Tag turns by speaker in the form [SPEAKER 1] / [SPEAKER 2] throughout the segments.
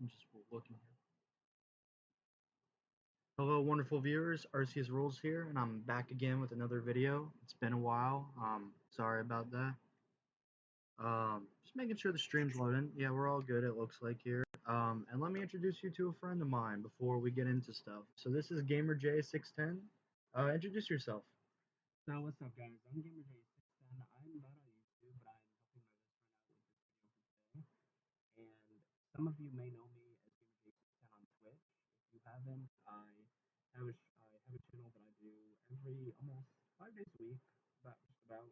[SPEAKER 1] I'm just looking here. Hello, wonderful viewers. Arceus Rules here, and I'm back again with another video. It's been a while. Sorry about that. Just making sure the stream's loading. Yeah, we're all good. It looks like here. And let me introduce you to a friend of mine before we get into stuff. So this is GamerJ610. Introduce yourself.
[SPEAKER 2] So what's up, guys? I'm GamerJ610. I'm not on YouTube, but I'm helping my best friend out with this video for today. And some of you may know me as GamerJ610 on Twitch. If you haven't, I have a channel that I do every almost 5 days a week, about just about.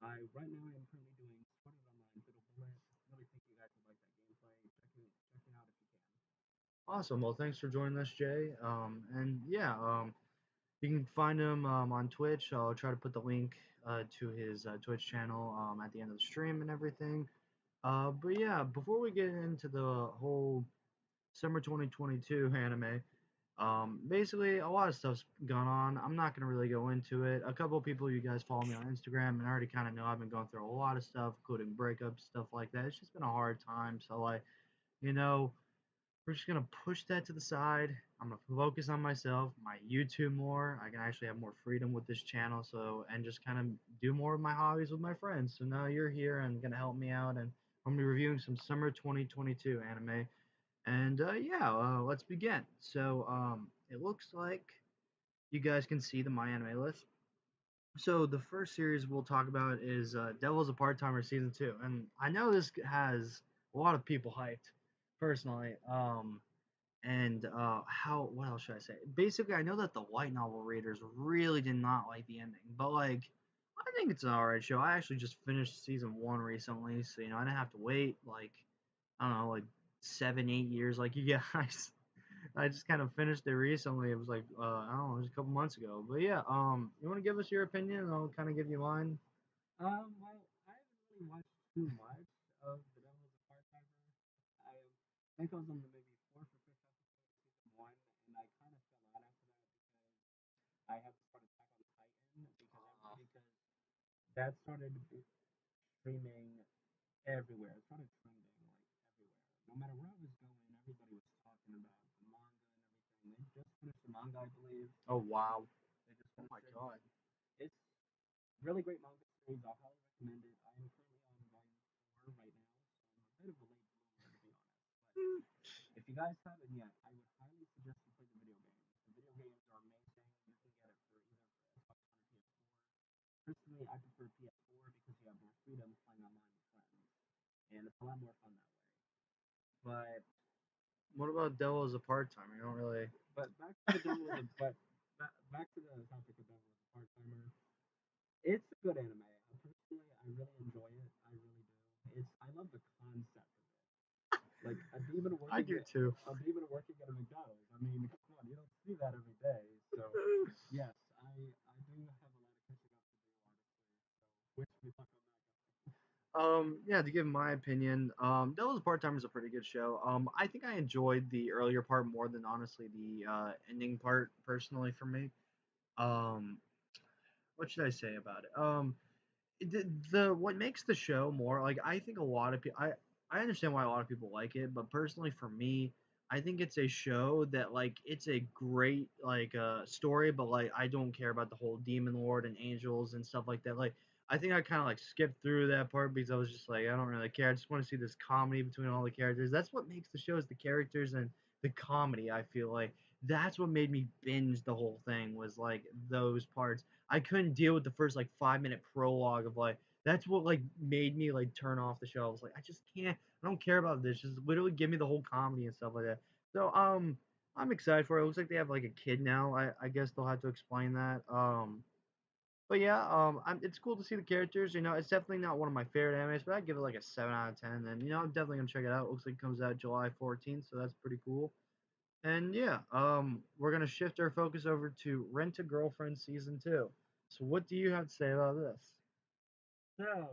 [SPEAKER 2] I right now I am currently doing Sword Art Online Fiddle Bullet. Really think you guys would like that gameplay. Check it out if you can.
[SPEAKER 1] Awesome. Well, thanks for joining us, Jay. And yeah, you can find him on Twitch. I'll try to put the link to his Twitch channel at the end of the stream and everything. But yeah, before we get into the whole summer 2022 anime, basically a lot of stuff's gone on. I'm not gonna really go into it. A couple of people, you guys follow me on Instagram and already kind of know I've been going through a lot of stuff, including breakups, stuff like that. It's just been a hard time. So like, you know, we're just gonna push that to the side. I'm gonna focus on myself, my YouTube more. I can actually have more freedom with this channel, so and just kind of do more of my hobbies with my friends. So now you're here and gonna help me out, and I'm gonna be reviewing some summer 2022 anime. And yeah, let's begin. So it looks like you guys can see the my anime list. So the first series we'll talk about is Devil's a Part-Timer season 2, and I know this has a lot of people hyped, personally. And how what else should I say? Basically, I know that the light novel readers really did not like the ending, but like I think it's an alright show. I actually just finished season 1 recently, so I didn't have to wait like I don't know, like 7, 8 years like you guys. I just kind of finished it recently. It was like I don't know, it was a couple months ago. But yeah, you want to give us your opinion, and I'll kind of give you mine.
[SPEAKER 2] Well, I haven't really watched too much of The Devil's a Part-Timer. I think I was on the maybe fourth or fifth episode of season one, and I kind of fell out after that because I had to start Attack on Titan because that started streaming everywhere. It started trending like everywhere. No matter where I was going, everybody was talking about the manga and everything. They just finished the manga, I believe.
[SPEAKER 1] Oh wow!
[SPEAKER 2] They just
[SPEAKER 1] Oh my
[SPEAKER 2] finished it.
[SPEAKER 1] god!
[SPEAKER 2] It's really great manga series. I'll highly recommend it. I am currently on volume 4 right now, so I'm a bit of a late bloomer to be honest. But if you guys haven't yet, I would highly suggest you play the video games. The video games are amazing. You can get it for either Xbox One or PS4. Personally, I prefer PS4 because you have more freedom playing online with friends, and it's a lot more fun that way. But
[SPEAKER 1] What about Devil as a part-timer? You don't really.
[SPEAKER 2] back to the devil as a back to the topic of devil as a part timer. It's a good anime. Personally, I really enjoy it. I really do. I love the concept of it. Like
[SPEAKER 1] I do too.
[SPEAKER 2] a demon working at a McDonald's. I mean, come on, you don't see that every day. So yes, I do have a lot of catching up to do, honestly. So wish me luck on that, guy.
[SPEAKER 1] Yeah, to give my opinion, Devil's Part-Timer is a pretty good show. I think I enjoyed the earlier part more than honestly the ending part personally for me. Um, what should I say about it? The what makes the show more like I think a lot of people I understand why a lot of people like it, but personally for me, I think it's a show that like it's a great like story, but like I don't care about the whole demon lord and angels and stuff like that. Like I think I kind of like skipped through that part because I was just like I don't really care. I just want to see this comedy between all the characters. That's what makes the show is the characters and the comedy. I feel like that's what made me binge the whole thing was like those parts. I couldn't deal with the first like 5 minute prologue of like that's what like made me like turn off the show. I was like, I just can't. I don't care about this. Just literally give me the whole comedy and stuff like that. So I'm excited for it. It looks like they have like a kid now. I guess they'll have to explain that. But yeah, it's cool to see the characters. It's definitely not one of my favorite animes, but I give it like a 7 out of 10. And I'm definitely gonna check it out. It looks like it comes out July 14th, so that's pretty cool. And yeah, we're gonna shift our focus over to Rent a Girlfriend season 2. So what do you have to say about this?
[SPEAKER 2] So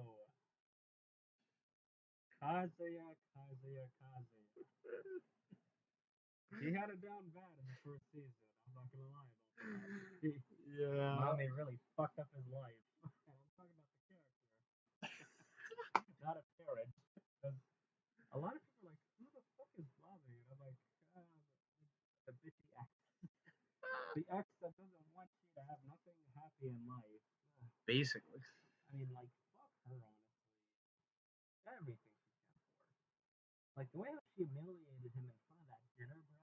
[SPEAKER 2] Kazuya. He had it down bad in the first season. I'm not gonna lie about that.
[SPEAKER 1] Yeah.
[SPEAKER 2] Mommy really fucked up his life. And I'm talking about the character, not a parent. Because a lot of people are like, who the fuck is Mommy? And I'm The ex that doesn't want you to have nothing happy in life.
[SPEAKER 1] Basically.
[SPEAKER 2] I mean, like, fuck her, honestly. Everything she stands for. Like, the way how she humiliated him in front of that dinner, bro.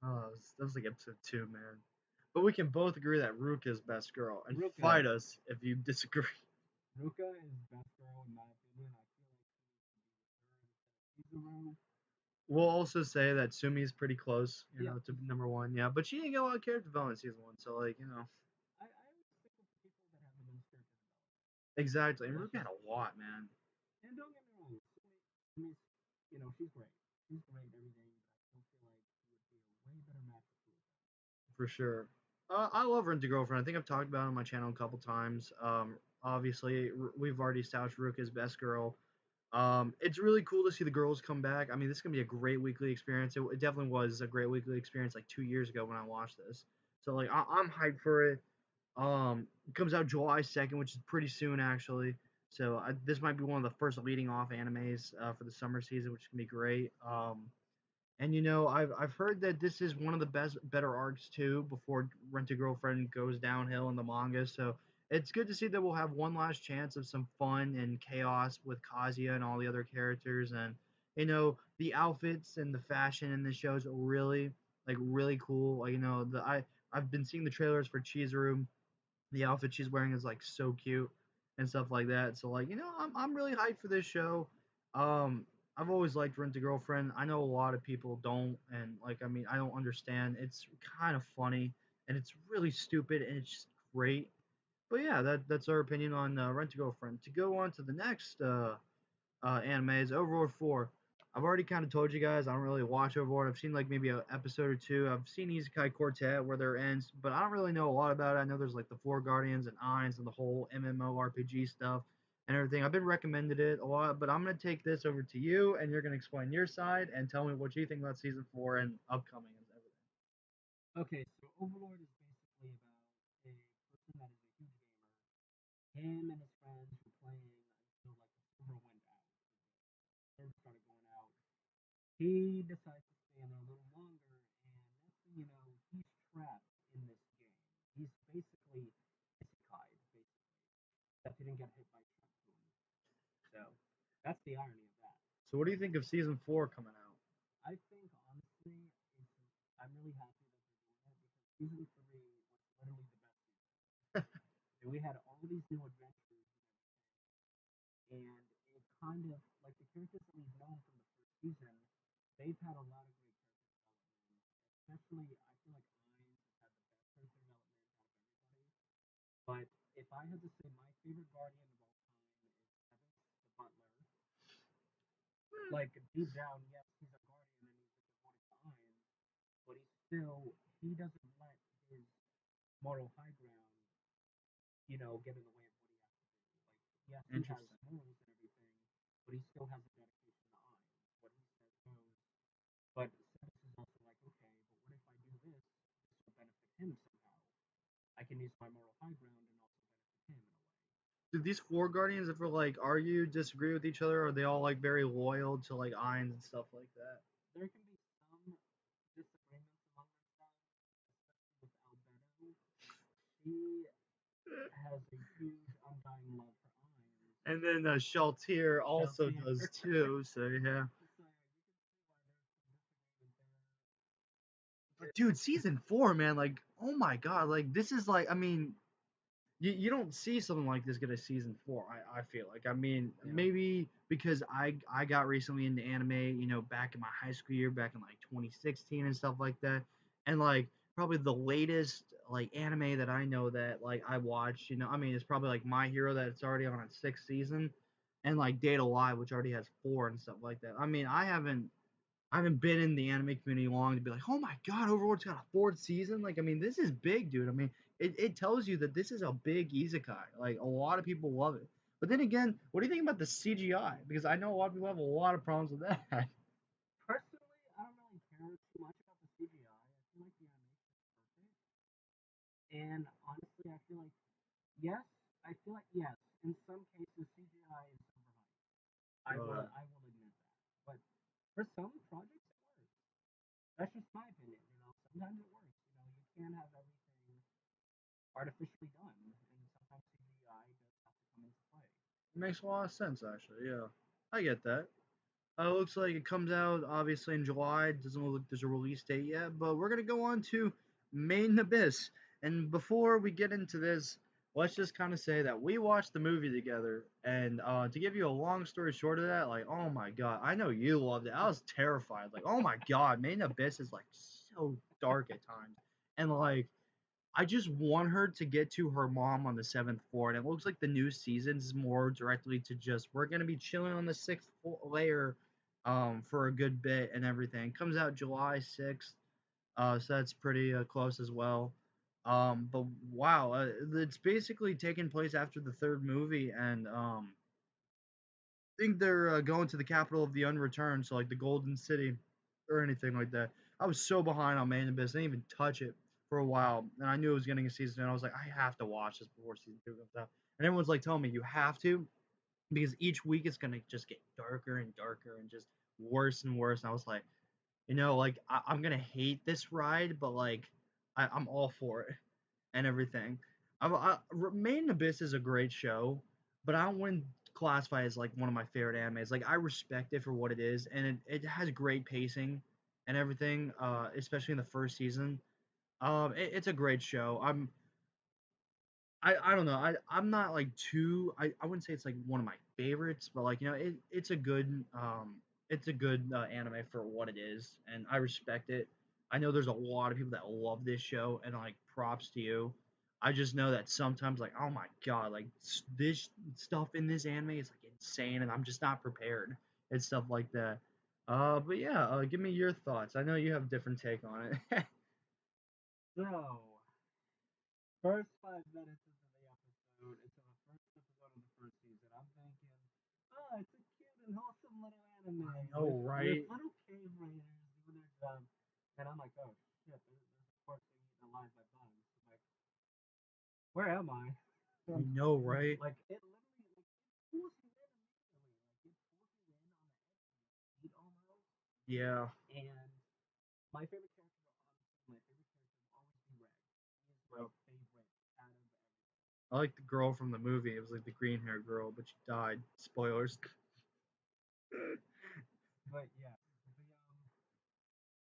[SPEAKER 1] Oh, that was like episode 2, man. But we can both agree that Ruka's best girl, and
[SPEAKER 2] Ruka.
[SPEAKER 1] fight us if you disagree.
[SPEAKER 2] Ruka is best girl in my opinion. I feel like she needs to be with her instead of Izuru.
[SPEAKER 1] We'll also say that Sumi's pretty close,
[SPEAKER 2] Yeah.
[SPEAKER 1] to number 1. Yeah, but she didn't get a lot of character development in season 1, so like,
[SPEAKER 2] I always stick with the people that have the most character development.
[SPEAKER 1] exactly. And
[SPEAKER 2] That's
[SPEAKER 1] Ruka
[SPEAKER 2] just
[SPEAKER 1] had a lot, man,
[SPEAKER 2] and don't get me wrong, Sumi's she's great. She's great and everything, but I still feel like she would be a way better match with Ruka.
[SPEAKER 1] for sure. I love Rent a Girlfriend. I think I've talked about it on my channel a couple times. Obviously, we've already established Ruka's best girl. It's really cool to see the girls come back. I mean, this is gonna be a great weekly experience. It definitely was a great weekly experience like 2 years ago when I watched this. So like, I'm hyped for it. It comes out July 2nd, which is pretty soon actually. So this might be one of the first leading off animes for the summer season, which is gonna be great. And I've heard that this is one of the better arcs too before Rent a Girlfriend goes downhill in the manga. So it's good to see that we'll have one last chance of some fun and chaos with Kazuya and all the other characters. And the outfits and the fashion in this show is really cool. Like I've been seeing the trailers for Chizuru. The outfit she's wearing is like so cute and stuff like that. So like, I'm really hyped for this show. Um, I've always liked Rent a Girlfriend. I know a lot of people don't, and like, I mean, I don't understand. It's kind of funny and it's really stupid and it's just great. But yeah, that's our opinion on Rent a Girlfriend. To go on to the next anime is Overlord 4. I've already kind of told you guys I don't really watch Overlord. I've seen like maybe an episode or two. I've seen Izakai Quartet where there ends, but I don't really know a lot about it. I know there's like the Four Guardians and Eyes and the whole MMORPG stuff and everything. I've been recommended it a lot, but I'm gonna take this over to you and you're gonna explain your side and tell me what you think about season 4 and upcoming and everything.
[SPEAKER 2] Okay, so Overlord is basically about a person that is a huge gamer. Him and his friends were playing until like the server went out. The server started going out. He decides to stay in there a little longer, and next thing you know, he's trapped in this game. He's basically isekai, basically, except he didn't get hit by Shotgun. So that's the irony of that.
[SPEAKER 1] So what do you think of season 4 coming out?
[SPEAKER 2] I think honestly, I'm really happy that they're doing it because season three was literally the best season. And we had all these new adventures and everything, and it kind of like the characters that we've known from the first season, they've had a lot of great character development. Especially, I feel like Ainz has had the best character development out of everybody. But if I had to say my favorite guardian of all time is Seventh, the butler. Like deep down, yes, he's a guardian and he's devoted to Ainz, but he doesn't let his moral high ground, get in the way of what he has to do. Like, yes, he has
[SPEAKER 1] Interesting.
[SPEAKER 2] morals and everything, but he still has a dedication to Ainz. What he says goes. But Sebas is also like, okay, but what if I do this? This will benefit him somehow. I can use my moral high ground and also benefit him in a way.
[SPEAKER 1] Do these four guardians ever like argue, disagree with each other? Or are they all like very loyal to like Ainz and stuff like that?
[SPEAKER 2] There can be some disagreements among themselves, especially with Albedo. She has a huge undying love for Ainz.
[SPEAKER 1] And then Shaltier also
[SPEAKER 2] Chelsea.
[SPEAKER 1] does too. So yeah.
[SPEAKER 2] So you can see why there's some disagreement there.
[SPEAKER 1] But dude, season 4, man, like, oh my god, like this is like, I mean, you don't see something like this get a season 4. I feel like, I mean,
[SPEAKER 2] Yeah.
[SPEAKER 1] maybe because I got recently into anime, back in my high school year, back in like 2016 and stuff like that, and like probably the latest like anime that I know that like I watched, I mean, it's probably like My Hero that it's already on its 6th season, and like Data Live, which already has 4 and stuff like that. I mean, I haven't been in the anime community long to be like, oh my god, Overwatch got a 4th season. Like, I mean, this is big, dude. I mean, it tells you that this is a big isekai. Like, a lot of people love it. But then again, what do you think about the CGI? Because I know a lot of people have a lot of problems with that.
[SPEAKER 2] Personally, I don't really care too much about the CGI. I feel like the animation is perfect. And honestly, I feel like yes, I feel like yes, in some cases CGI is overhyped.
[SPEAKER 1] Okay.
[SPEAKER 2] I will admit that. But for some projects it works. That's just my opinion. Sometimes it works. You can't have everything. artificially done, and sometimes CGI does have to come into play.
[SPEAKER 1] It makes a lot of sense, actually. Yeah, I get that. It looks like it comes out obviously in July. It doesn't look like there's a release date yet, but we're gonna go on to Main Abyss. And before we get into this, let's just kind of say that we watched the movie together. And to give you a long story short of that, like, oh my god, I know you loved it. I was terrified. Like, oh my god, Main Abyss is like so dark at times, and like I just want her to get to her mom on the seventh floor, and it looks like the new season's more directly to just we're gonna be chilling on the sixth layer, for a good bit and everything. Comes out July 6th, so that's pretty close as well. But wow, it's basically taking place after the third movie, and think they're going to the capital of the unreturned, so like the Golden City or anything like that. I was so behind on Man in Abyss, I didn't even touch it for a while, and I knew it was getting a season, and I was like, I have to watch this before season two comes out. And everyone's like telling me you have to because each week it's gonna just get darker and darker and just worse and worse. And I was like, like I'm gonna hate this ride, but like I'm all for it and everything. Main Abyss is a great show, but I wouldn't classify it as like one of my favorite animes. Like I respect it for what it is, and it has great pacing and everything, especially in the first season. It's a great show. I don't know. I'm not like too. I wouldn't say it's like one of my favorites, but like it's a good anime for what it is, and I respect it. I know there's a lot of people that love this show, and like props to you. I just know that sometimes like oh my god, like this stuff in this anime is like insane, and I'm just not prepared and stuff like that. But yeah, give me your thoughts. I know you have a different take on it.
[SPEAKER 2] So, first 5 minutes into the episode, into the first episode of the first season, I'm thinking, oh, it's a cute and wholesome little anime
[SPEAKER 1] Oh
[SPEAKER 2] with
[SPEAKER 1] right.
[SPEAKER 2] little cave raiders doing their job. And I'm like, oh shit, there's a corpse being eaten alive by bugs. I'm like, where am I?
[SPEAKER 1] I know, right?
[SPEAKER 2] Like, it literally, like, it pulls you in immediately. Like, it pulls you in on the edge of your seat almost.
[SPEAKER 1] Yeah.
[SPEAKER 2] And my favorite character, honestly, my favorite character will always be Red. He is my
[SPEAKER 1] Yep.
[SPEAKER 2] favorite out of everything.
[SPEAKER 1] I like the girl from the movie. It was like the green hair girl, but she died. Spoilers.
[SPEAKER 2] But yeah,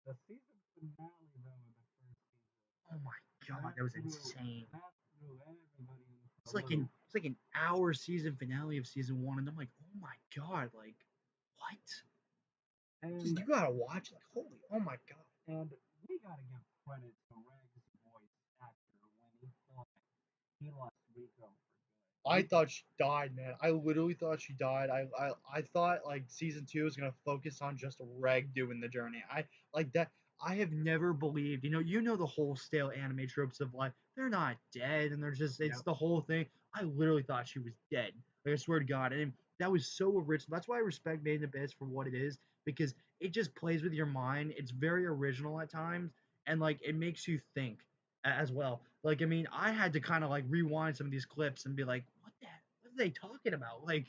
[SPEAKER 2] the season finale though of the first season
[SPEAKER 1] Oh my god, that was insane.
[SPEAKER 2] that threw everybody into
[SPEAKER 1] It's
[SPEAKER 2] a
[SPEAKER 1] like
[SPEAKER 2] loop.
[SPEAKER 1] an hour season finale of season one, and I'm like, oh my god, like what? Just
[SPEAKER 2] And
[SPEAKER 1] you gotta watch. Like holy, oh my god.
[SPEAKER 2] and we gotta give credit to Reg's voice actor when he lost Rico for good.
[SPEAKER 1] I
[SPEAKER 2] Rico,
[SPEAKER 1] thought she died, man. I literally thought she died. I thought like season two was gonna focus on just Reg doing the journey. I like that. I have never believed. You know the whole stale anime tropes of like they're not dead and they're just it's
[SPEAKER 2] yep,
[SPEAKER 1] the whole thing. I literally thought she was dead. Like I swear to God, and that was so original. That's why I respect Made in Abyss for what it is because it just plays with your mind. It's very original at times, and like it makes you think as well. Like, I mean, I had to kind of like rewind some of these clips and be like, what are they talking about? Like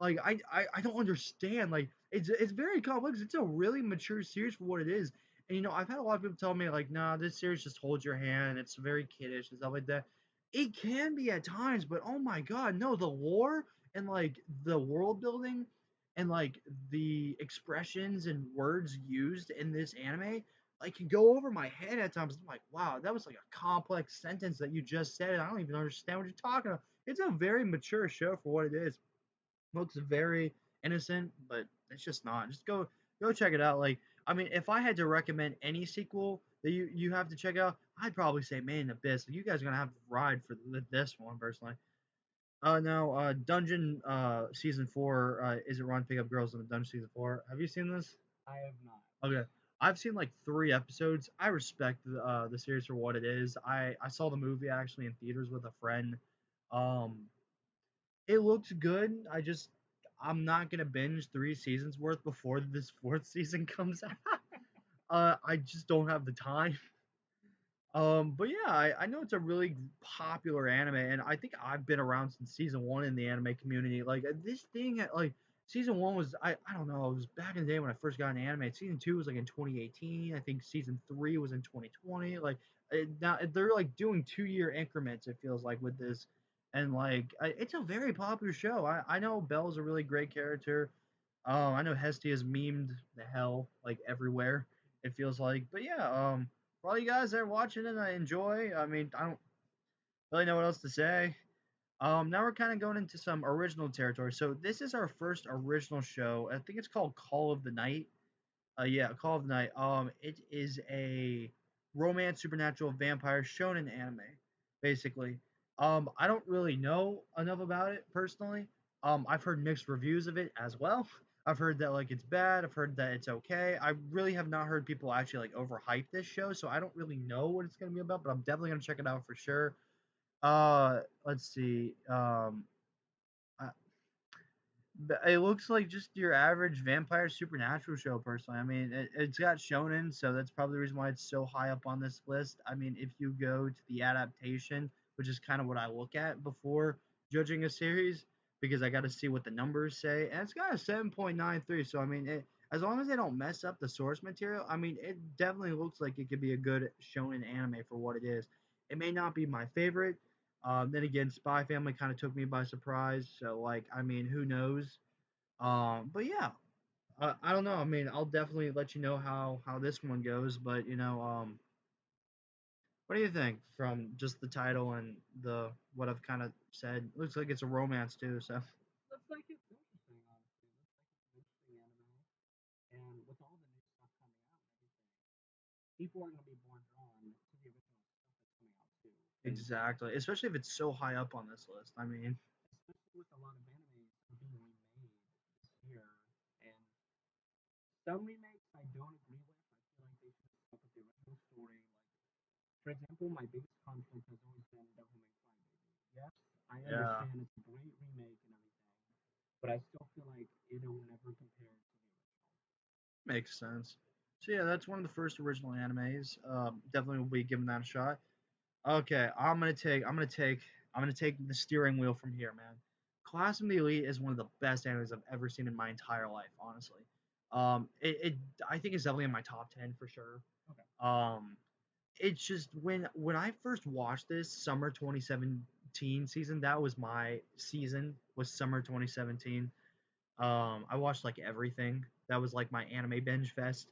[SPEAKER 1] I don't understand. Like, it's very complex. It's a really mature series for what it is. And I've had a lot of people tell me like, nah, this series just holds your hand. It's very kiddish and stuff like that. It can be at times, but oh my god, no, the lore and like the world building and like the expressions and words used in this anime like can go over my head at times. I'm like, wow, that was like a complex sentence that you just said. And I don't even understand what you're talking about. It's a very mature show for what it is. Looks very innocent, but it's just not. Just go check it out. Like, I mean, if I had to recommend any sequel that you have to check out, I'd probably say Man in Abyss. You guys are gonna have to ride for this one personally. Now, Dungeon season four is it Run Pick Up Girls in the Dungeon season four? Have you seen this?
[SPEAKER 2] I have not.
[SPEAKER 1] Okay. I've seen like 3 episodes. I respect the series for what it is. I saw the movie actually in theaters with a friend. Um, it looks good. I'm not gonna binge 3 seasons worth before this fourth season comes out. I just don't have the time. But yeah, I know it's a really popular anime, and I think I've been around since season one in the anime community. Like this thing, like season one was I don't know, it was back in the day when I first got into anime. Season two was like in 2018. I think season three was in 2020. Like now they're like doing 2 year increments. It feels like with this, and like it's a very popular show. I know Belle's a really great character. I know Hestia is memed the hell like everywhere. It feels like, but yeah. For all you guys that are watching it, I enjoy. I mean, I don't really know what else to say. Now we're kind of going into some original territory. So this is our first original show. I think it's called Call of the Night. Yeah, Call of the Night. It is a romance supernatural vampire shonen anime, basically. I don't really know enough about it personally. I've heard mixed reviews of it as well. I've heard that like it's bad. I've heard that it's okay. I really have not heard people actually like overhype this show, so I don't really know what it's gonna be about. But I'm definitely gonna check it out for sure. Let's see. I, it looks like just your average vampire supernatural show, personally. I mean, it's got shonen, so that's probably the reason why it's so high up on this list. I mean, if you go to the adaptation, which is kind of what I look at before judging a series, because I got to see what the numbers say, and it's got a 7.93. So, I mean, as long as they don't mess up the source material, I mean, it definitely looks like it could be a good shonen anime for what it is. It may not be my favorite. Then again, Spy Family kind of took me by surprise. So, like, I mean, who knows? But yeah, I don't know. I mean, I'll definitely let you know how this one goes. But what do you think from just the title and the what I've kind of said? Looks like it's a romance too. So
[SPEAKER 2] Looks like it's interesting, honestly. Looks like it's an interesting anime. And with all the new stuff coming out and everything, people are going to be more drawn to the original stuff that's coming out too. Because
[SPEAKER 1] exactly, especially if it's so high up on this list. I mean,
[SPEAKER 2] especially with a lot of animes that are being remade this year, and some remakes I don't agree with. I feel like they should have stuck with the original story. Like, for example, my biggest conflict has always been Devilman Crybaby. Yes, I
[SPEAKER 1] yeah,
[SPEAKER 2] understand it's a great remake and everything, but I still feel like it'll never compare to the original.
[SPEAKER 1] makes sense. So yeah, that's one of the first original animes. Definitely will be giving that a shot. Okay, I'm gonna take the steering wheel from here, man. Class of the Elite is one of the best animes I've ever seen in my entire life, honestly. It I think it's definitely in my top 10 for sure.
[SPEAKER 2] Okay.
[SPEAKER 1] It's just when I first watched this summer 2017 season, that was my season, was summer 2017. I watched like everything. That was like my anime binge fest.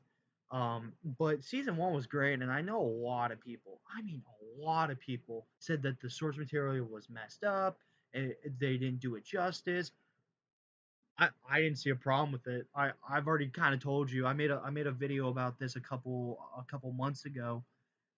[SPEAKER 1] But season one was great, and I know a lot of people. I mean, a lot of people said that the source material was messed up. They didn't do it justice. I didn't see a problem with it. I've already kind of told you. I made a video about this a couple months ago,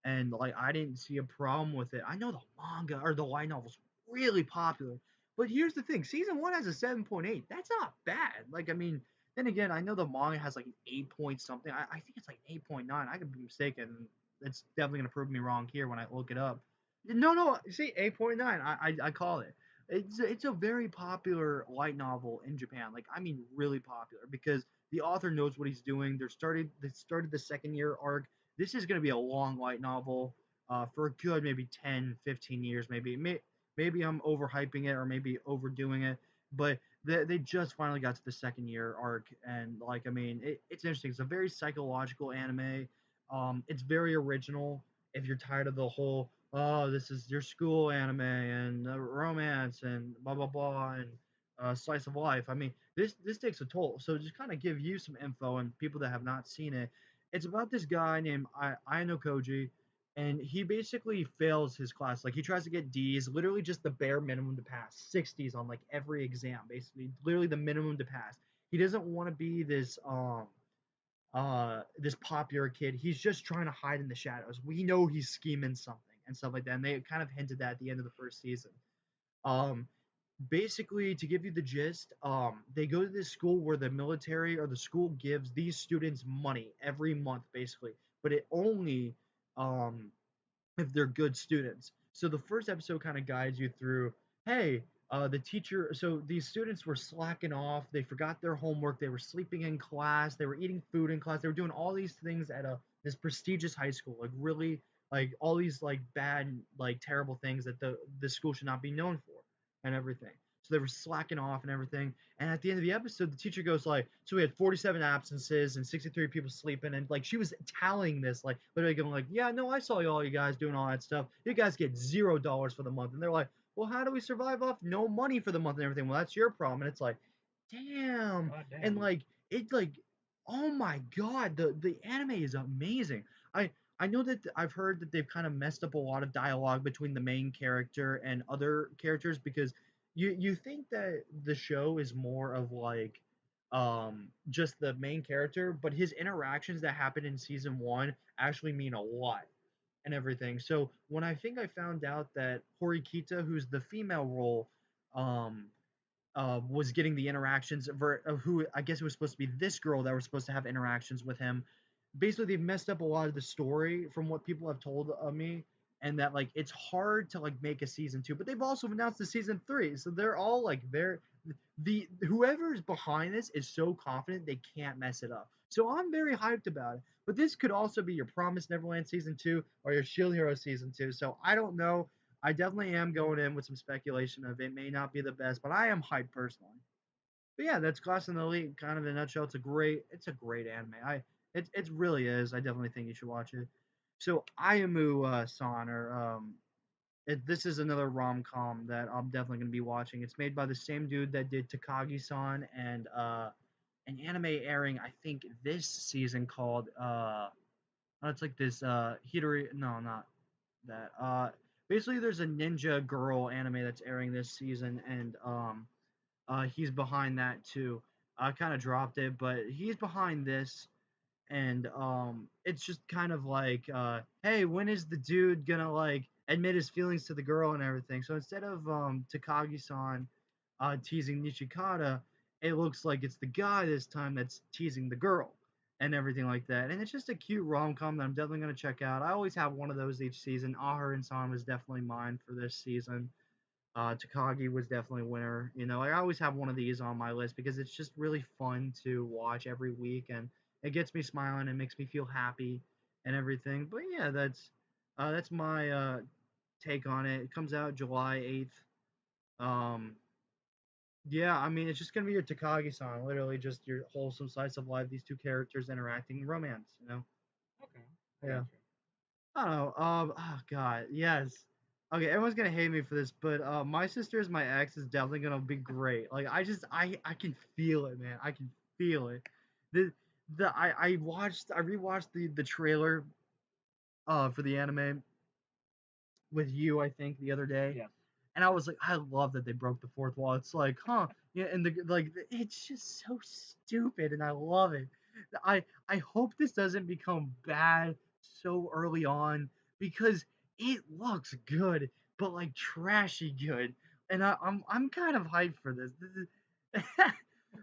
[SPEAKER 1] and like I didn't see a problem with it. I know the manga or the light novel's really popular, but here's the thing: season one has a 7.8. That's not bad. Like I mean, then again, I know the manga has like an 8 point something. I think it's like an 8.9. I could be mistaken. It's definitely gonna prove me wrong here when I look it up. No, see 8.9. I call it. It's a very popular light novel in Japan. Like I mean, really popular because the author knows what he's doing. They started the second year arc. This is going to be a long light novel for a good maybe 10, 15 years. Maybe I'm overhyping it or maybe overdoing it, but they just finally got to the second year arc, and like I mean, it's interesting. It's a very psychological anime. It's very original. If you're tired of the whole this is your school anime and romance and blah blah blah and slice of life. I mean, this takes a toll. So just kind of give you some info and people that have not seen it. It's about this guy named Ayano Koji, and he basically fails his class. Like he tries to get D's, literally just the bare minimum to pass, 60s on like every exam, basically, literally the minimum to pass. He doesn't want to be this popular kid. He's just trying to hide in the shadows. We know he's scheming something and stuff like that. And they kind of hinted that at the end of the first season. Um, Basically to give you the gist, they go to this school where the military or the school gives these students money every month basically, but it only um if they're good students. So the first episode kind of guides you through, hey, the teacher, so these students were slacking off, they forgot their homework, they were sleeping in class, they were eating food in class, they were doing all these things at a this prestigious high school, like really like all these like bad, like terrible things that the school should not be known for and everything. So they were slacking off and everything. And at the end of the episode, the teacher goes like, so we had 47 absences and 63 people sleeping, and like she was tallying this, like literally going like, yeah, no, I saw all you guys doing all that stuff. You guys get $0 for the month, and they're like, well, how do we survive off no money for the month and everything? Well, that's your problem. And it's like, damn,
[SPEAKER 2] God
[SPEAKER 1] and
[SPEAKER 2] damn.
[SPEAKER 1] like it like, oh my god, the anime is amazing. I know that I've heard that they've kind of messed up a lot of dialogue between the main character and other characters because you think that the show is more of like just the main character, but his interactions that happen in season 1 actually mean a lot and everything. So when I think I found out that Horikita, who's the female role, um was getting the interactions of who I guess it was supposed to be this girl that was supposed to have interactions with him. Basically, they've messed up a lot of the story from what people have told me, and that like it's hard to like make a season 2. But they've also announced the season 3, so they're all like the whoever's behind this is so confident they can't mess it up. So I'm very hyped about it. But this could also be your Promised Neverland season 2 or your Shield Hero season 2. So I don't know. I definitely am going in with some speculation of it may not be the best, but I am hyped personally. But yeah, that's Glass in the Elite kind of in a nutshell. It's a great anime. It really is. I definitely think you should watch it. So Ayamu San or this is another rom com that I'm definitely gonna be watching. It's made by the same dude that did Takagi San and an anime airing I think this season called it's like this Hitori, no, not that. Basically, there's a ninja girl anime that's airing this season, and he's behind that too. I kind of dropped it, but he's behind this, and it's just kind of like, hey, when is the dude gonna like admit his feelings to the girl and everything? So instead of Takagi-san teasing Nishikata, it looks like it's the guy this time that's teasing the girl and everything like that. And it's just a cute rom com that I'm definitely gonna check out. I always have one of those each season. Ahur and San was definitely mine for this season. Takagi was definitely a winner. You know, I always have one of these on my list because it's just really fun to watch every week, and it gets me smiling and makes me feel happy and everything. But yeah, that's my take on it. It comes out July 8th. Um, yeah, I mean, it's just gonna be your Takagi-san, literally just your wholesome slice of life. These two characters interacting, romance. You know.
[SPEAKER 2] Okay, I
[SPEAKER 1] Yeah.
[SPEAKER 2] got you.
[SPEAKER 1] I don't know. Oh God, yes. Okay, everyone's gonna hate me for this, but My Sister Is My Ex is definitely gonna be great. Like I can feel it, man. I can feel it. The I rewatched the trailer for the anime with you, I think, the other day,
[SPEAKER 2] Yes.
[SPEAKER 1] and I was like, I love that they broke the fourth wall. It's like, huh, yeah, and the like, it's just so stupid, and I love it. I hope this doesn't become bad so early on because it looks good, but like trashy good, and I'm kind of hyped for this. This is,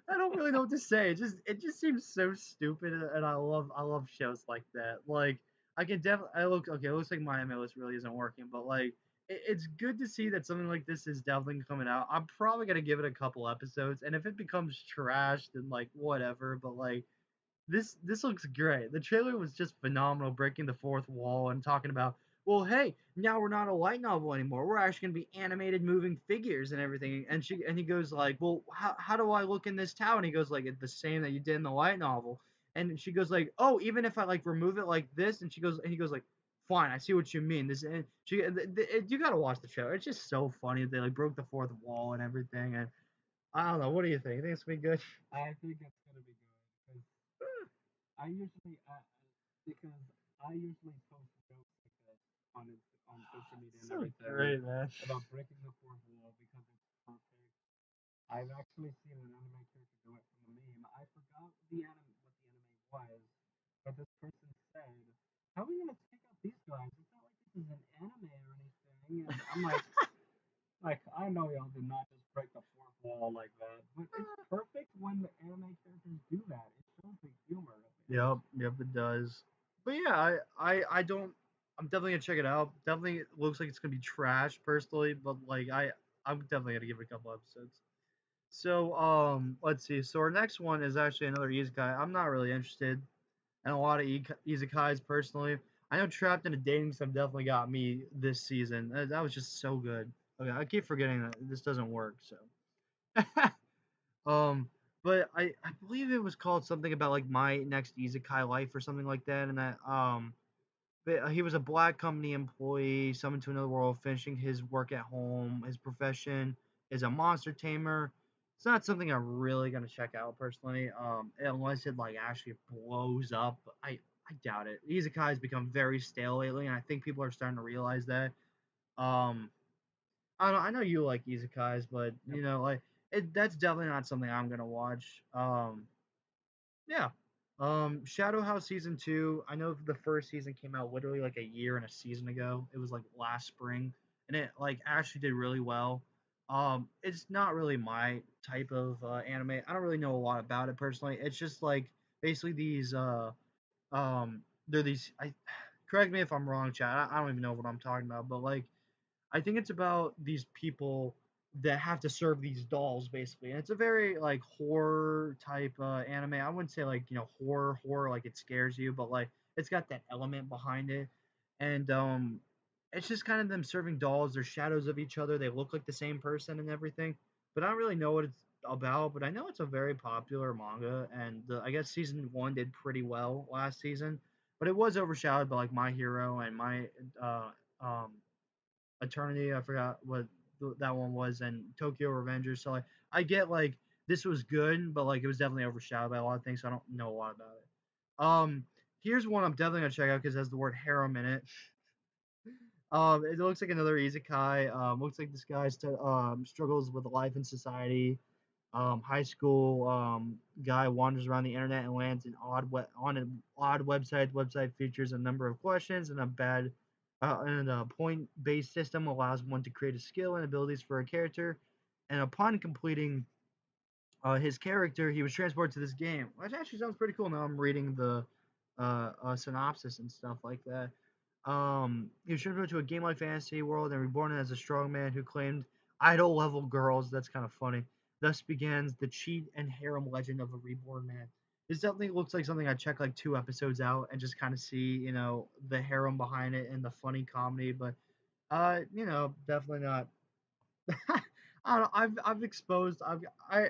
[SPEAKER 1] I don't really know what to say. It just seems so stupid, and I love shows like that. Like I can definitely I look okay. It looks like my MLS really isn't working, but like it's good to see that something like this is definitely coming out. I'm probably gonna give it a couple episodes, and if it becomes trash, then like whatever. But like this looks great. The trailer was just phenomenal, breaking the fourth wall and talking about, well, hey, now we're not a light novel anymore. We're actually gonna be animated moving figures and everything. And he goes like, well, how do I look in this tower? And he goes like, it's the same that you did in the light novel. And she goes like, oh, even if I like remove it like this, and he goes like, fine, I see what you mean. This and you gotta watch the trailer. It's just so funny. They like broke the fourth wall and everything. And I don't know. What do you think? You think it's gonna be good?
[SPEAKER 2] I think it's gonna be good because I usually because I usually post jokes like this on social media and
[SPEAKER 1] So
[SPEAKER 2] everything
[SPEAKER 1] great, man.
[SPEAKER 2] about breaking the fourth wall because it's perfect. I've actually seen an anime character do it from a meme. I forgot what the anime was, but this person said, "How are we gonna take out these guys? It's not like this is an anime or anything." And I'm like I know y'all did not just break the fourth wall like that, but it's perfect when the anime characters do that. It shows the humor of the
[SPEAKER 1] Yep,
[SPEAKER 2] anime.
[SPEAKER 1] yep, it does. But yeah, I don't. I'm definitely gonna check it out. Definitely looks like it's gonna be trash personally, but like I'm definitely gonna give it a couple episodes. So let's see. So our next one is actually another Izakaya. I'm not really interested in a lot of Izakais personally. I know Trapped in a Dating Sim definitely got me this season. That was just so good. Okay, I keep forgetting that this doesn't work. So. um, but I believe it was called something about like my next Izakai life or something like that, and that but he was a black company employee summoned to another world, finishing his work at home. His profession is a monster tamer. It's not something I'm really gonna check out personally, unless it like actually blows up. I doubt it. Izakai has become very stale lately, and I think people are starting to realize that. Um, I know you like izakais, but
[SPEAKER 2] Yep.
[SPEAKER 1] like that's definitely not something I'm gonna watch. Yeah. Shadow House season two. I know the first season came out literally like a year and a season ago. It was like last spring, and it like actually did really well. It's not really my type of anime. I don't really know a lot about it personally. It's just like basically these they're these. I correct me if I'm wrong, Chad. I don't even know what I'm talking about, but like I think it's about these people that have to serve these dolls basically, and it's a very like horror type anime. I wouldn't say like horror like it scares you, but like it's got that element behind it, and it's just kind of them serving dolls. They're shadows of each other. They look like the same person and everything, but I don't really know what it's about. But I know it's a very popular manga, and I guess season one did pretty well last season, but it was overshadowed by like My Hero and my uh um Eternity. I forgot what that one was, and Tokyo Revengers. So like, I get like this was good, but like it was definitely overshadowed by a lot of things. So I don't know a lot about it. Here's one I'm definitely gonna check out because it has the word harem in it. It looks like another isekai. Looks like this guy struggles with life in society. High school guy wanders around the internet and lands on an odd website. The website features a number of questions and a point-based system allows one to create a skill and abilities for a character. And upon completing his character, he was transported to this game, which actually sounds pretty cool. Now I'm reading the synopsis and stuff like that. He was transported to a game-like fantasy world and reborn as a strong man who claimed idol-level girls. That's kind of funny. Thus begins the cheat and harem legend of a reborn man. This definitely looks like something I check like 2 episodes out and just kind of see, the harem behind it and the funny comedy. But definitely not. I don't know. I've exposed. I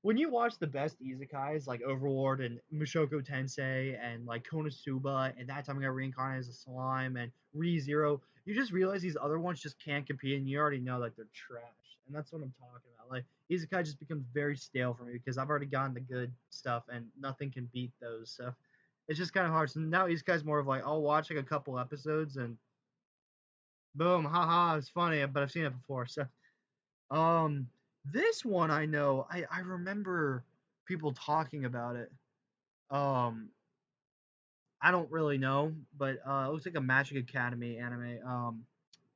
[SPEAKER 1] when you watch the best isekais like Overlord and Mushoku Tensei and like Konosuba and that time I got reincarnated as a slime and ReZero, you just realize these other ones just can't compete and you already know that they're trash. And that's what I'm talking about. Like isekai just becomes very stale for me because I've already gotten the good stuff and nothing can beat those. So it's just kind of hard. So now isekai's more of like I'll watch like a couple episodes and boom, haha, it's funny, but I've seen it before. So um, this one I know, I remember people talking about it. Um, I don't really know, but it looks like a Magic Academy anime.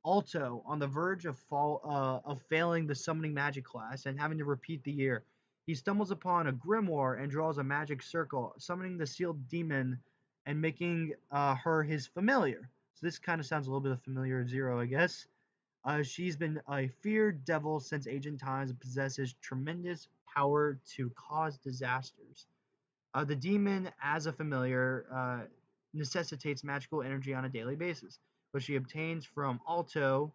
[SPEAKER 1] Alto on the verge of failing the summoning magic class and having to repeat the year. He stumbles upon a grimoire and draws a magic circle, summoning the sealed demon and making her his familiar. So this kind of sounds a little bit of familiar Zero, I guess. She's been a feared devil since ancient times and possesses tremendous power to cause disasters. The demon, as a familiar, necessitates magical energy on a daily basis, which she obtains from Alto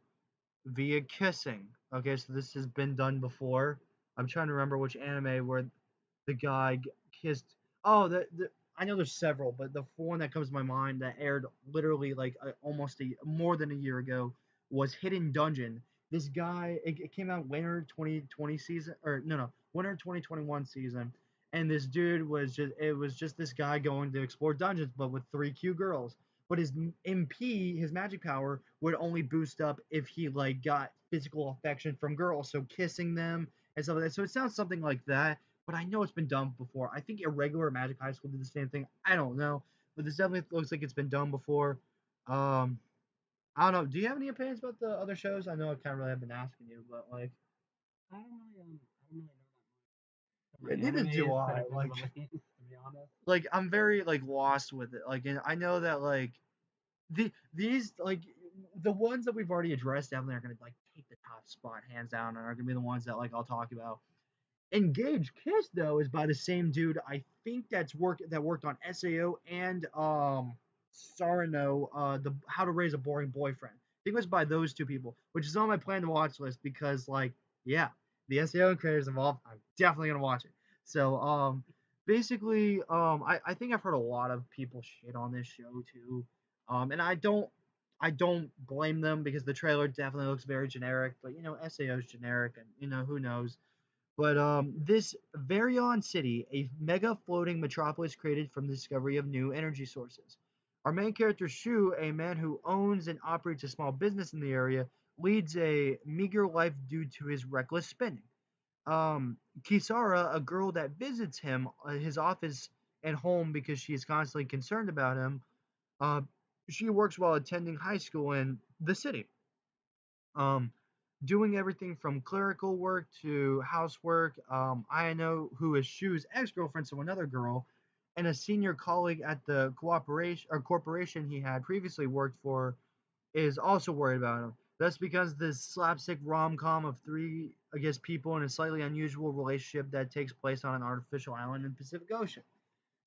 [SPEAKER 1] via kissing. Okay, so this has been done before. I'm trying to remember which anime where the guy kissed. Oh, I know there's several, but the one that comes to my mind that aired literally like almost more than a year ago was Hidden Dungeon. This guy, it came out winter 2020 season, or no, winter 2021 season, and this dude it was just this guy going to explore dungeons, but with three cute girls. But his MP, his magic power, would only boost up if he like got physical affection from girls, so kissing them and stuff like that. So it sounds something like that, but I know it's been done before. I think Irregular Magic High School did the same thing. I don't know, but this definitely looks like it's been done before. Um, I don't know. Do you have any opinions about the other shows? I know I kind of really have been asking you, but like,
[SPEAKER 2] I don't really know
[SPEAKER 1] yeah,
[SPEAKER 2] that much
[SPEAKER 1] neither
[SPEAKER 2] of
[SPEAKER 1] do
[SPEAKER 2] animes that
[SPEAKER 1] I.
[SPEAKER 2] have been released. To be honest,
[SPEAKER 1] I'm very like lost with it. Like, and I know that like these like the ones that we've already addressed definitely are gonna like take the top spot hands down and are gonna be the ones that like I'll talk about. Engaged Kiss though is by the same dude. I think that worked on SAO and Sarno, the How to Raise a Boring Boyfriend. I think it was by those two people, which is on my plan to watch list because like yeah. the SEO and creators involved, I'm definitely gonna watch it. So basically I think I've heard a lot of people shit on this show too. And I don't blame them because the trailer definitely looks very generic, but you know, SAO is generic and you know, who knows. But this Varion City, a mega floating metropolis created from the discovery of new energy sources. Our main character Shu, a man who owns and operates a small business in the area, leads a meager life due to his reckless spending. Kisara, a girl that visits him, his office and home because she is constantly concerned about him, uh, she works while attending high school in the city. Um, Doing everything from clerical work to housework. I know who is Shu's ex-girlfriend, so another girl, and a senior colleague at the cooperation or corporation he had previously worked for is also worried about him. That's because this slapstick rom-com of three, I guess, people in a slightly unusual relationship that takes place on an artificial island in the Pacific Ocean.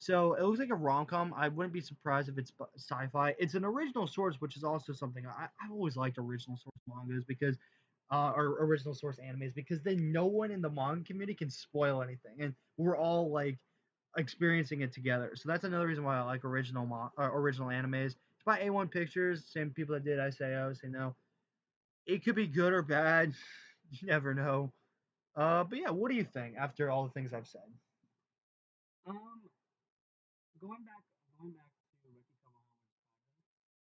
[SPEAKER 1] So it looks like a rom-com. I wouldn't be surprised if it's sci-fi. It's an original source, which is also something I've always liked original source mangas because or original source animes because then no one in the manga community can spoil anything, and we're all like experiencing it together. So that's another reason why I like original animes. It's by A1 Pictures, same people that did SAO. So you know, it could be good or bad. You never know. But yeah, what do you think after all the things I've said?
[SPEAKER 2] Um, going back, going back to Ricky Kawahara's project,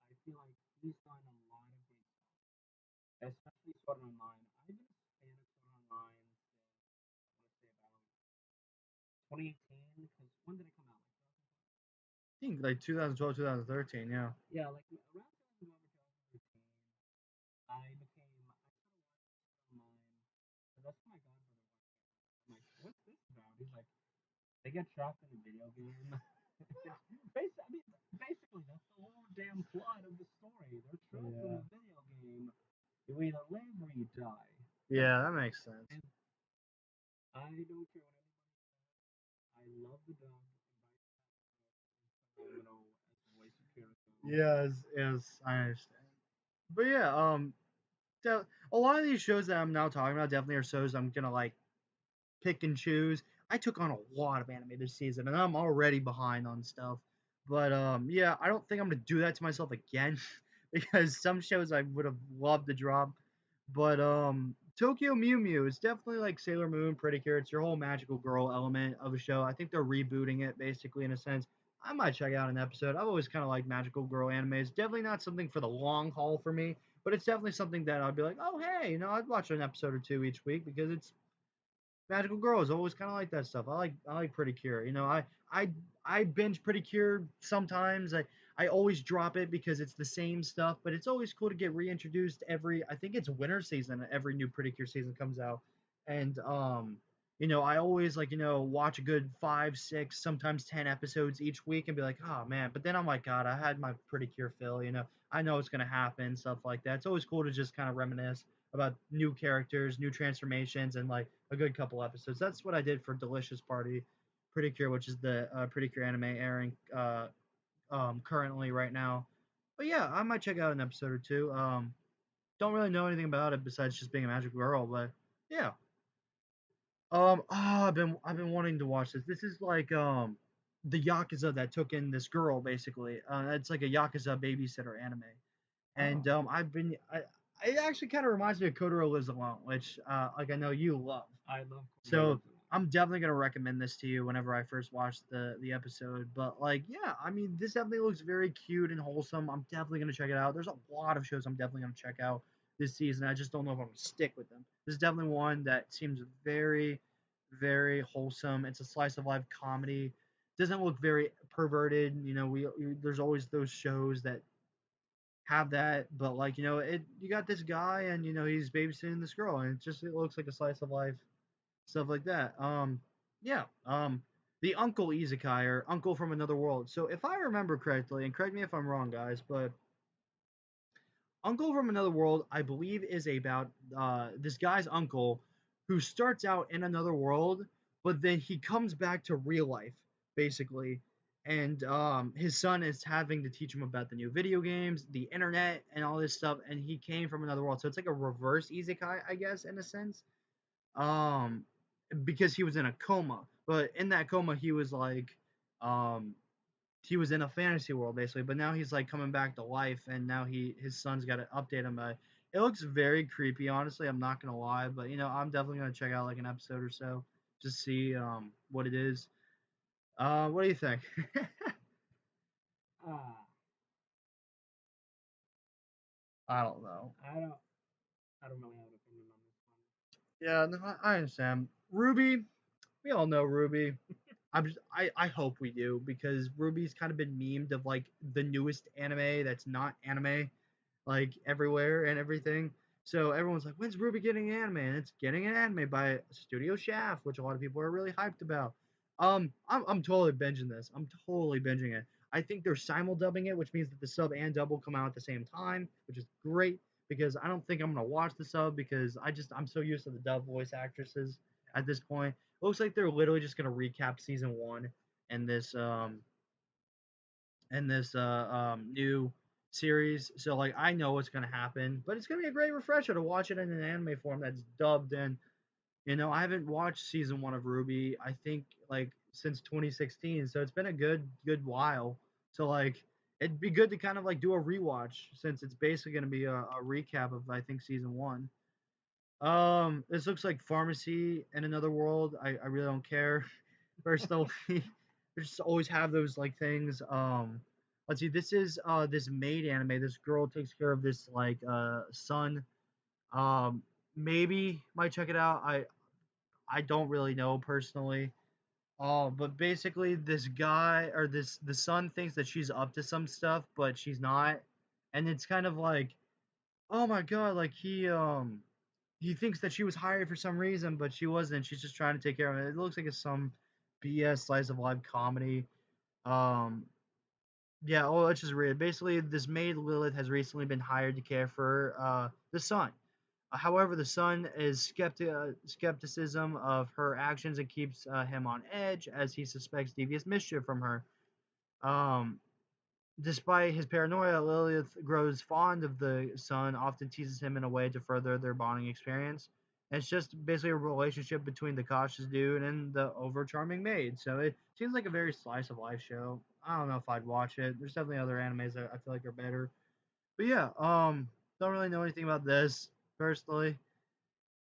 [SPEAKER 2] I feel like he's done a lot of great stuff, especially Sword Art Online. I've been a fan of Sword Art Online since I want to say about 2018. Because when did it come out? Like 2012?
[SPEAKER 1] I think like 2012, 2013. Yeah.
[SPEAKER 2] Yeah, like around 2012 or 2013. I started watching online. But that's when my godbrother watched it. I'm like, what's this about? He's like, they get trapped in a video game. I mean, basically, that's the whole damn plot of the story. They're trapped in
[SPEAKER 1] Yeah.
[SPEAKER 2] a video game. You either live or you die.
[SPEAKER 1] Yeah, that makes sense.
[SPEAKER 2] And I don't care what anybody says. I love the dub. And Vice phenomenal as the voice of Kiriko.
[SPEAKER 1] Yes, yes, I understand. But yeah, a lot of these shows that I'm now talking about definitely are shows I'm gonna like pick and choose. I took on a lot of anime this season, and I'm already behind on stuff. But yeah, I don't think I'm gonna do that to myself again because some shows I would have loved to drop. But Tokyo Mew Mew is definitely like Sailor Moon, Pretty Cure. It's your whole magical girl element of a show. I think they're rebooting it basically in a sense. I might check out an episode. I've always kind of liked magical girl animes. Definitely not something for the long haul for me, but it's definitely something that I'd be like, oh hey, you know, I'd watch an episode or two each week because it's Magical Girl is always kind of like that stuff. I like Pretty Cure. You know, I I binge Pretty Cure sometimes. I always drop it because it's the same stuff, but it's always cool to get reintroduced every. I think it's winter season. Every new Pretty Cure season comes out, and you know, I always like you know watch a good 5, 6, sometimes 10 episodes each week and be like, oh man. But then I'm like, God, I had my Pretty Cure fill. You know, I know it's gonna happen, stuff like that. It's always cool to just kind of reminisce about new characters, new transformations, and like a good couple episodes. That's what I did for Delicious Party, Pretty Cure, which is the Pretty Cure anime airing currently right now. But yeah, I might check out an episode or two. Don't really know anything about it besides just being a magical girl, but yeah. I've been wanting to watch this. This is like the yakuza that took in this girl basically. It's like a yakuza babysitter anime. And
[SPEAKER 2] Oh,
[SPEAKER 1] it actually kind of reminds me of Kotaro Lives Alone, which like I know you love.
[SPEAKER 2] I love Koro
[SPEAKER 1] So
[SPEAKER 2] Lives Alone.
[SPEAKER 1] I'm definitely gonna recommend this to you whenever I first watch the episode. But like, yeah, I mean, this definitely looks very cute and wholesome. I'm definitely gonna check it out. There's a lot of shows I'm definitely gonna check out this season. I just don't know if I'm gonna stick with them. This is definitely one that seems very, very wholesome. It's a slice of life comedy. Doesn't look very perverted. You know, there's always those shows that have that, but like you know, it you got this guy and you know he's babysitting this girl, and it looks like a slice of life stuff like that. Yeah. The Uncle Izakaya, or Uncle from Another World. So if I remember correctly, and correct me if I'm wrong, guys, but Uncle from Another World, I believe, is about this guy's uncle who starts out in another world, but then he comes back to real life, basically. And his son is having to teach him about the new video games, the internet, and all this stuff. And he came from another world. So it's like a reverse isekai, I guess, in a sense. um, because he was in a coma. But in that coma, um, he was in a fantasy world basically. But now he's like coming back to life, and now his son's got to update him. It looks very creepy, honestly. I'm not gonna lie, but I'm definitely gonna check out like an episode or so to see what it is. What do you think?
[SPEAKER 2] Ah,
[SPEAKER 1] I don't know.
[SPEAKER 2] I don't. I don't really have an opinion on this one.
[SPEAKER 1] Yeah, no, I understand. Ruby, we all know Ruby. I hope we do because Ruby's kind of been memed of like the newest anime that's not anime, like everywhere and everything. So everyone's like, when's Ruby getting an anime? And it's getting an anime by Studio Shaft, which a lot of people are really hyped about. I'm totally binging this. I'm totally binging it. I think they're simuldubbing it, which means that the sub and dub will come out at the same time, which is great because I don't think I'm gonna watch the sub because I'm so used to the dub voice actresses at this point. It looks like they're literally just gonna recap season one and this new series. So like I know what's gonna happen, but it's gonna be a great refresher to watch it in an anime form that's dubbed. And I haven't watched season one of Ruby. I think like since 2016, so it's been a good while. So like it'd be good to kind of like do a rewatch since it's basically gonna be a recap of I think season one. This looks like pharmacy in another world. I really don't care. Personally, they just always have those like things. Let's see. This is this maid anime. This girl takes care of this like son. Um, maybe might check it out. I don't really know personally. But basically, this guy or the son thinks that she's up to some stuff, but she's not, and it's kind of like, oh my god, like he thinks that she was hired for some reason, but she wasn't. She's just trying to take care of it. It looks like it's some BS slice of life comedy. Um, yeah, well, let's just read it. Basically, this maid Lilith has recently been hired to care for the son. However, the son is skepticism of her actions and keeps him on edge as he suspects devious mischief from her. Um, Despite his paranoia, Lilith grows fond of the son, often teases him in a way to further their bonding experience. And it's just basically a relationship between the cautious dude and the over charming maid. So it seems like a very slice of life show. I don't know if I'd watch it. There's definitely other animes that I feel like are better. But yeah, don't really know anything about this personally.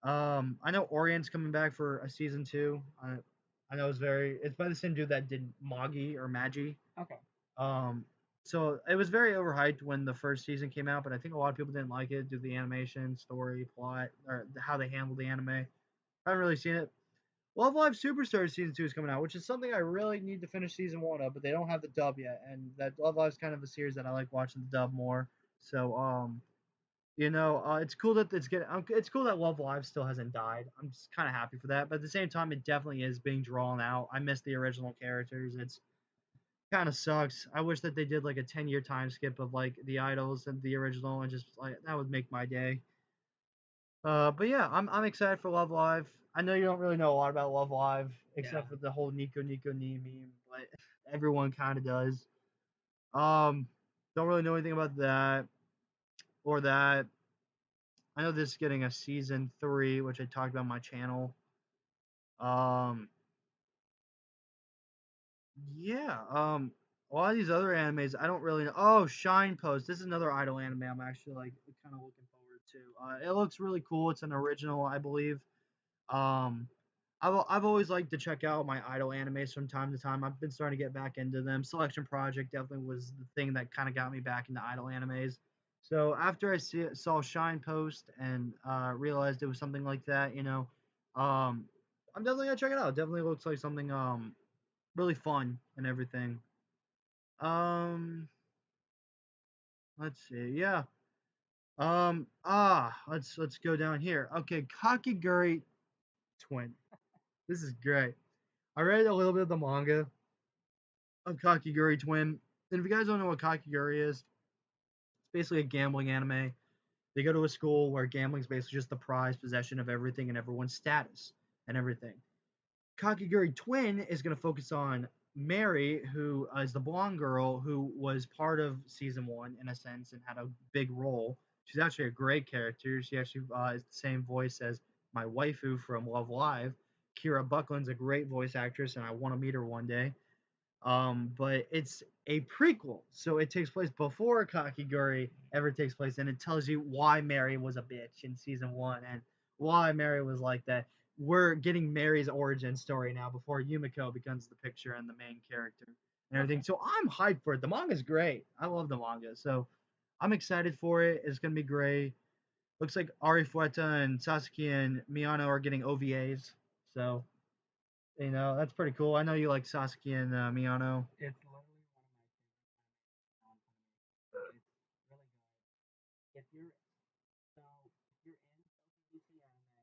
[SPEAKER 1] I know Orion's coming back for a season two. I know it's by the same dude that did Magi or Magi.
[SPEAKER 2] Okay.
[SPEAKER 1] Um, so it was very overhyped when the first season came out, but I think a lot of people didn't like it due to the animation, story, plot, or how they handled the anime. I haven't really seen it. Love Live Superstar season two is coming out, which is something I really need to finish season one of, but they don't have the dub yet, and that Love Live is kind of a series that I like watching the dub more. So it's cool that it's cool that Love Live still hasn't died. I'm just kind of happy for that, but at the same time, it definitely is being drawn out. I miss the original characters. It's kind of sucks. I wish that they did like a 10-year time skip of like the idols and the original and just like that would make my day. But yeah, I'm excited for Love Live. I know you don't really know a lot about Love Live
[SPEAKER 2] Yeah.
[SPEAKER 1] except for the whole Nico Nico Ni meme, but everyone kind of does. Um, don't really know anything about that or that. I know this is getting a season three, which I talked about on my channel. Um, Yeah, a lot of these other animes I don't really know. Oh, Shine Post. This is another idol anime I'm actually like kind of looking forward to. It looks really cool. It's an original, I believe. Um, I've always liked to check out my idol animes from time to time. I've been starting to get back into them. Selection Project definitely was the thing that kind of got me back into idol animes. So after saw Shine Post and realized it was something like that, I'm definitely gonna check it out. It definitely looks like something really fun and everything. Um, let's see. Yeah. Let's go down here. Okay, Kakeguri Twin. This is great. I read a little bit of the manga of Kakeguri Twin. And if you guys don't know what Kakeguri is, it's basically a gambling anime. They go to a school where gambling is basically just the prized possession of everything and everyone's status and everything. Kakeguuri Twin is going to focus on Mary, who is the blonde girl who was part of season one in a sense and had a big role. She's actually a great character. She actually is the same voice as my waifu from Love Live. Kira Buckland's a great voice actress, and I want to meet her one day. But it's a prequel, so it takes place before Kakiguri ever takes place, and it tells you why Mary was a bitch in season one and why Mary was like that. We're getting Mary's origin story now before Yumiko becomes the picture and the main character and everything. So I'm hyped for it. The manga's great. I love the manga, so I'm excited for it. It's gonna be great. Looks like Ari Fueta and Sasuke and Miyano are getting OVAs, so that's pretty cool. I know you like Sasuke and Miyano.
[SPEAKER 2] It's literally one of my favorite animes. It's really good. If you're so if you're in Social DC anime,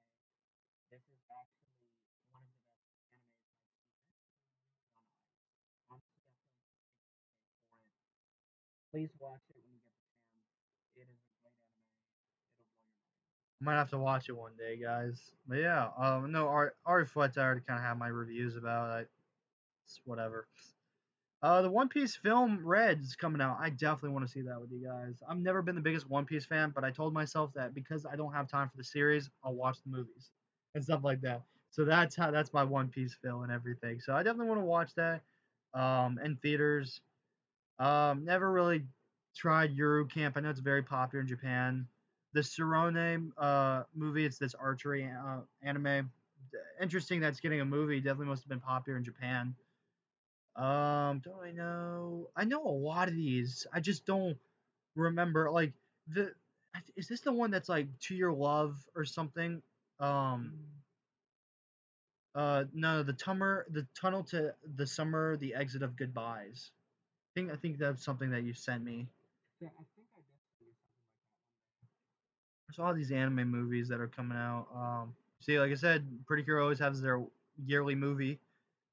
[SPEAKER 2] this is actually one of the best animes I've seen. Honestly, I feel like for it. Please watch it when you get the chance. It is a great anime. It'll blow your mind.
[SPEAKER 1] I might have to watch it one day, guys. But yeah, no, Ari Fueta I already kind of have my reviews about. It's whatever. The One Piece film Red's coming out. I definitely want to see that with you guys. I've never been the biggest One Piece fan, but I told myself that because I don't have time for the series, I'll watch the movies and stuff like that. So that's my One Piece film and everything. So I definitely want to watch that in theaters. Never really tried Yuru Camp. I know it's very popular in Japan. The Surone movie, it's this archery anime. Interesting that's getting a movie. Definitely must have been popular in Japan. Do I know? I know a lot of these. I just don't remember. Like the is this the one that's like To Your Love or something? Um, no, the tunnel to the summer, the exit of goodbyes. I think that's something that you sent me.
[SPEAKER 2] So I think I did see something like that one day.
[SPEAKER 1] There's all these anime movies that are coming out. See, like I said, Pretty Cure always has their yearly movie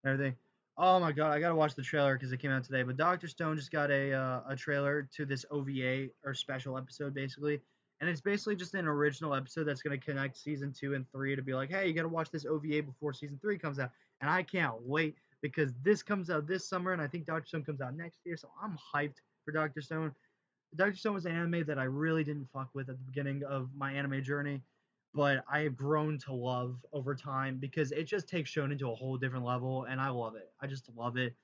[SPEAKER 1] and everything. Oh my god, I gotta watch the trailer because it came out today. But Doctor Stone just got a trailer to this OVA or special episode basically, and it's basically just an original episode that's gonna connect season 2 and 3 to be like, hey, you gotta watch this OVA before season 3 comes out, and I can't wait because this comes out this summer, and I think Doctor Stone comes out next year, so I'm hyped for Doctor Stone. Doctor Stone was an anime that I really didn't fuck with at the beginning of my anime journey, but I have grown to love over time because it just takes shonen to a whole different level, and I love it. I just love it,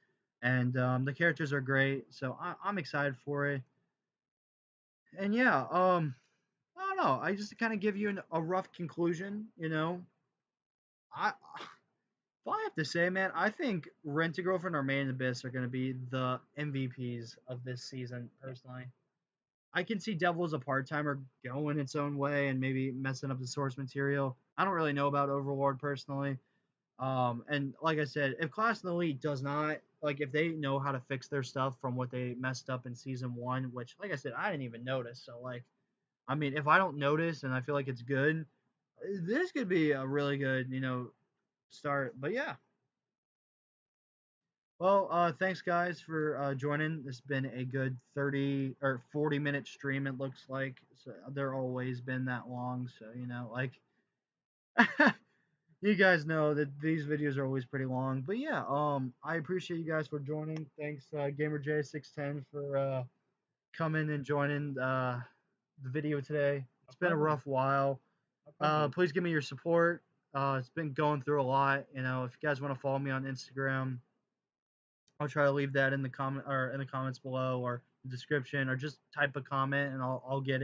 [SPEAKER 1] and the characters are great, so I'm excited for it. And yeah, I don't know. I just kind of give you a rough conclusion. If I have to say, man, I think Rent a Girlfriend or Made in Abyss are going to be the MVPs of this season,
[SPEAKER 2] Yeah.
[SPEAKER 1] personally. I can see Devil as a part timer going its own way and maybe messing up the source material. I don't really know about Overlord personally. And like I said, if Class of the Elite does not like if they know how to fix their stuff from what they messed up in season one, which like I said, I didn't even notice. So like, I mean, if I don't notice and I feel like it's good, this could be a really good, start. But yeah, well, thanks guys for joining. This has been a good 30 or 40-minute stream. It looks like so they're always been that long. So like you guys know that these videos are always pretty long. But yeah, I appreciate you guys for joining. Thanks, GamerJ610 for coming and joining the video today.
[SPEAKER 2] A
[SPEAKER 1] It's been a
[SPEAKER 2] pleasure.
[SPEAKER 1] rough while.
[SPEAKER 2] A pleasure.
[SPEAKER 1] Please give me your support. It's been going through a lot. If you guys want to follow me on Instagram, I'll try to leave that in the comment or in the comments below or the description or just type a comment and I'll get it.